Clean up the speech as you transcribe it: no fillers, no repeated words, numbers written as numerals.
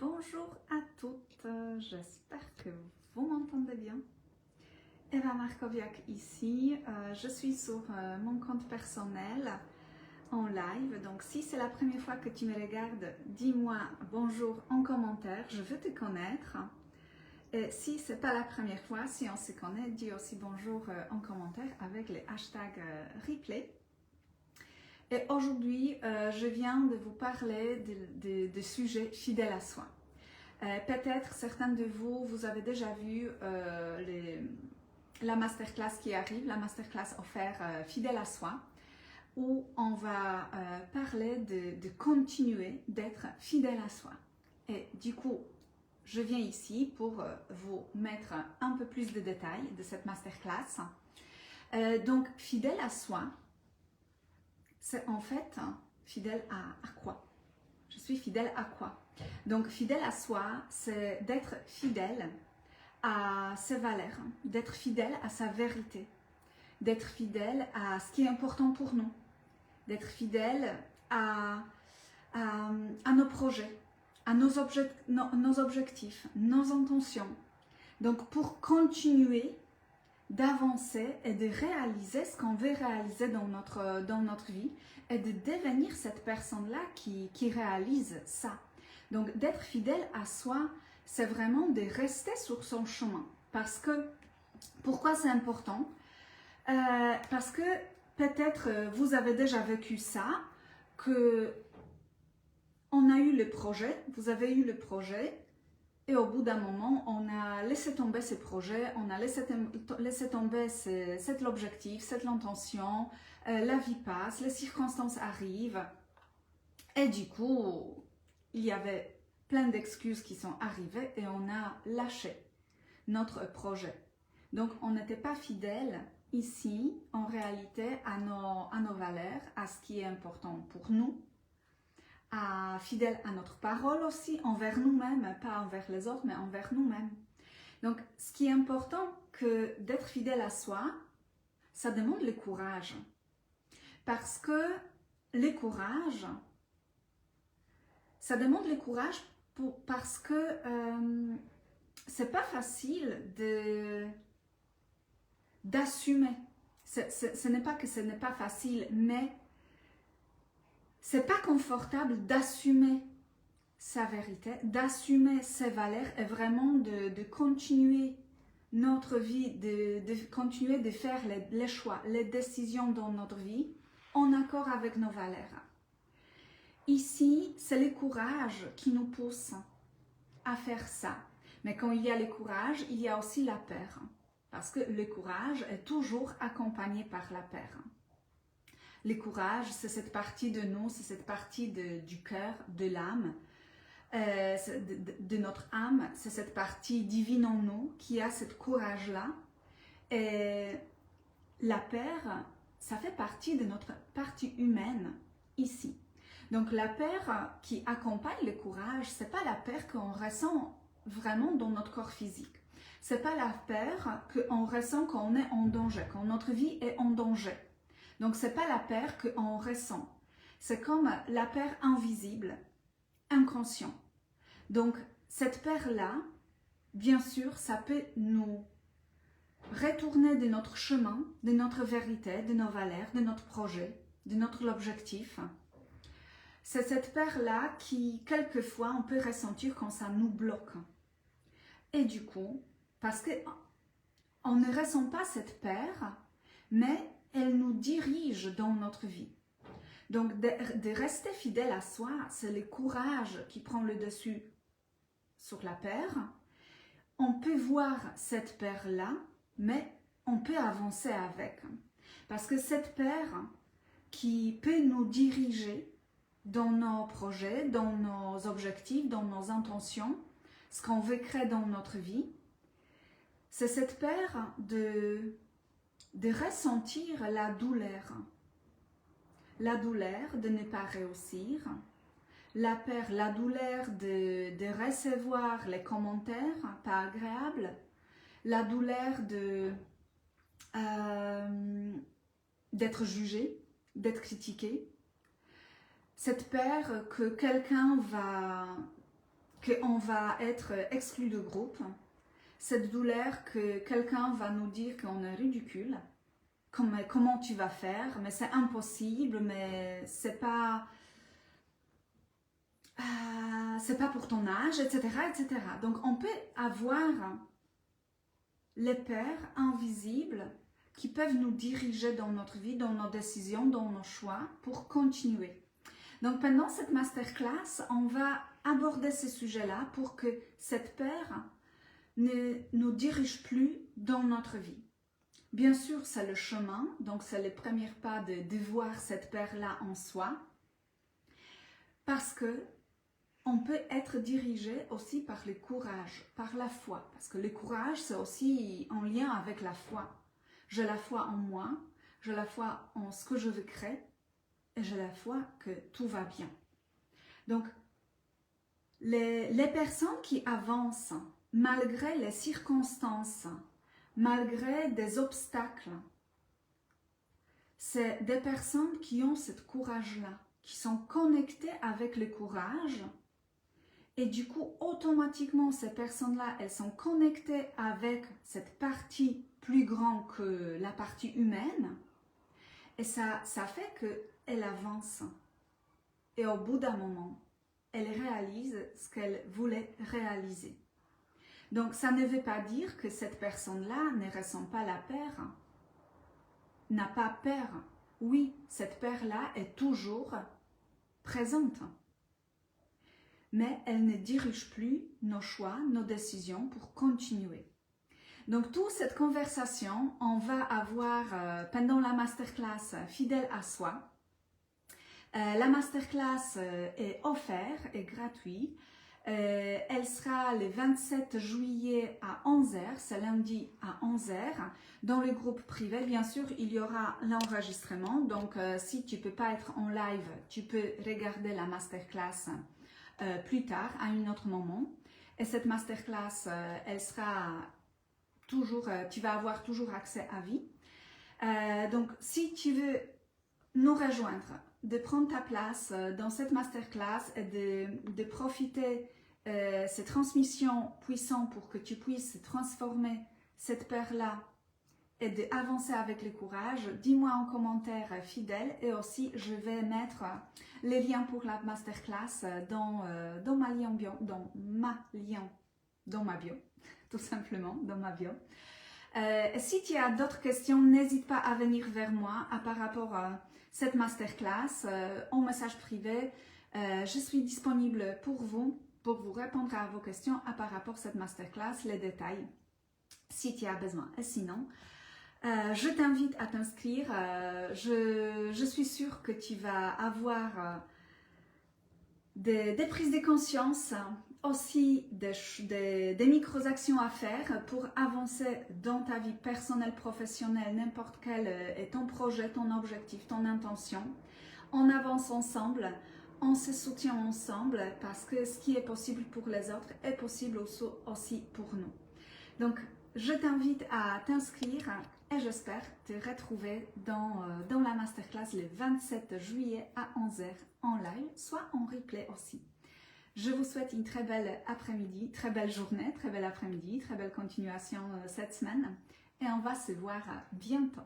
Bonjour à toutes, j'espère que vous m'entendez bien. Eva Markowiak ici, je suis sur mon compte personnel en live, donc si c'est la première fois que tu me regardes, dis-moi bonjour en commentaire, je veux te connaître. Et si ce n'est pas la première fois, si on se connaît, dis aussi bonjour en commentaire avec les hashtags replay. Et aujourd'hui, je viens de vous parler de sujets fidèles à soi. Peut-être certains de vous, vous avez déjà vu la masterclass qui arrive, la masterclass offerte fidèle à soi, où on va parler de continuer d'être fidèle à soi. Et du coup, je viens ici pour vous mettre un peu plus de détails de cette masterclass. Donc, fidèle à soi, c'est en fait fidèle à quoi? Je suis fidèle à quoi? Donc, fidèle à soi, c'est d'être fidèle à ses valeurs, d'être fidèle à sa vérité, d'être fidèle à ce qui est important pour nous, d'être fidèle à nos projets, à nos objectifs, nos intentions. Donc, pour continuer d'avancer et de réaliser ce qu'on veut réaliser dans notre vie et de devenir cette personne-là qui réalise ça. Donc, d'être fidèle à soi, c'est vraiment de rester sur son chemin. Parce que, pourquoi c'est important? Parce que peut-être vous avez déjà vécu ça, que on a eu le projet, vous avez eu le projet, et au bout d'un moment, on a laissé tomber ce projet, on a laissé tomber cet objectif, cette intention, la vie passe, les circonstances arrivent, et du coup, il y avait plein d'excuses qui sont arrivées et on a lâché notre projet. Donc, on n'était pas fidèle ici, en réalité, à nos valeurs, à ce qui est important pour nous, fidèle à notre parole aussi, envers nous-mêmes, pas envers les autres, mais envers nous-mêmes. Donc, ce qui est important que d'être fidèle à soi, ça demande le courage. Parce que le courage, ça demande le courage parce que c'est pas facile d'assumer. Ce n'est pas que ce n'est pas facile, mais c'est pas confortable d'assumer sa vérité, d'assumer ses valeurs et vraiment de continuer notre vie, de continuer de faire les choix, les décisions dans notre vie en accord avec nos valeurs. Ici, c'est le courage qui nous pousse à faire ça. Mais quand il y a le courage, il y a aussi la peur. Parce que le courage est toujours accompagné par la peur. Le courage, c'est cette partie de nous, c'est cette partie du cœur, de l'âme, de notre âme, c'est cette partie divine en nous qui a ce courage-là. Et la peur, ça fait partie de notre partie humaine ici. Donc la peur qui accompagne le courage, c'est pas la peur qu'on ressent vraiment dans notre corps physique. C'est pas la peur qu'on ressent quand on est en danger, quand notre vie est en danger. Donc c'est pas la peur qu'on ressent. C'est comme la peur invisible, inconscient. Donc cette peur-là, bien sûr, ça peut nous retourner de notre chemin, de notre vérité, de nos valeurs, de notre projet, de notre objectif. C'est cette peur-là qui, quelquefois, on peut ressentir quand ça nous bloque. Et du coup, parce qu'on ne ressent pas cette peur, mais elle nous dirige dans notre vie. Donc, de rester fidèle à soi, c'est le courage qui prend le dessus sur la peur. On peut voir cette peur-là, mais on peut avancer avec. Parce que cette peur qui peut nous diriger dans nos projets, dans nos objectifs, dans nos intentions, ce qu'on veut créer dans notre vie, c'est cette peur de ressentir la douleur de ne pas réussir, la douleur de recevoir les commentaires pas agréables, la douleur d'être jugé, d'être critiqué, cette peur que quelqu'un qu'on va être exclu du groupe, cette douleur que quelqu'un va nous dire qu'on est ridicule, comment tu vas faire, mais c'est impossible, mais c'est pas pour ton âge, etc., etc. Donc on peut avoir les peurs invisibles qui peuvent nous diriger dans notre vie, dans nos décisions, dans nos choix, pour continuer. Donc pendant cette masterclass, on va aborder ces sujets-là pour que cette peur ne nous dirige plus dans notre vie. Bien sûr, c'est le chemin, donc c'est le premier pas de voir cette peur-là en soi, parce que on peut être dirigé aussi par le courage, par la foi, parce que le courage, c'est aussi en lien avec la foi. J'ai la foi en moi, j'ai la foi en ce que je veux créer, et j'ai la foi que tout va bien. Donc, les personnes qui avancent, malgré les circonstances, malgré des obstacles, c'est des personnes qui ont ce courage-là, qui sont connectées avec le courage. Et du coup, automatiquement, ces personnes-là, elles sont connectées avec cette partie plus grande que la partie humaine. Et ça fait qu'elles avancent. Et au bout d'un moment, elles réalisent ce qu'elles voulaient réaliser. Donc, ça ne veut pas dire que cette personne-là ne ressent pas la peur, n'a pas peur. Oui, cette peur-là est toujours présente. Mais elle ne dirige plus nos choix, nos décisions pour continuer. Donc, toute cette conversation, on va avoir pendant la masterclass Fidèle à soi. La masterclass est offerte et gratuite. Elle sera le 27 juillet à 11h, c'est lundi à 11h, dans le groupe privé. Bien sûr, il y aura l'enregistrement. Donc, si tu ne peux pas être en live, tu peux regarder la masterclass plus tard, à un autre moment. Et cette masterclass, elle sera toujours, tu vas avoir toujours accès à vie. Donc, si tu veux nous rejoindre, de prendre ta place dans cette masterclass et de profiter de ces transmissions puissantes pour que tu puisses transformer cette peur-là et d'avancer avec le courage, dis-moi en commentaire fidèle, et aussi je vais mettre les liens pour la masterclass dans ma bio, tout simplement, dans ma bio. Si tu as d'autres questions, n'hésite pas à venir vers moi par rapport à cette masterclass en message privé. Je suis disponible pour vous répondre à vos questions par rapport à cette masterclass, les détails, si tu as besoin. Et sinon, je t'invite à t'inscrire. Je suis sûre que tu vas avoir des prises de conscience, aussi des micro-actions à faire pour avancer dans ta vie personnelle, professionnelle, n'importe quel est ton projet, ton objectif, ton intention. On avance ensemble, on se soutient ensemble parce que ce qui est possible pour les autres est possible aussi pour nous. Donc, je t'invite à t'inscrire et j'espère te retrouver dans la masterclass le 27 juillet à 11h en live, soit en replay aussi. Je vous souhaite une très belle après-midi, très belle journée, très belle après-midi, très belle continuation cette semaine et on va se voir bientôt.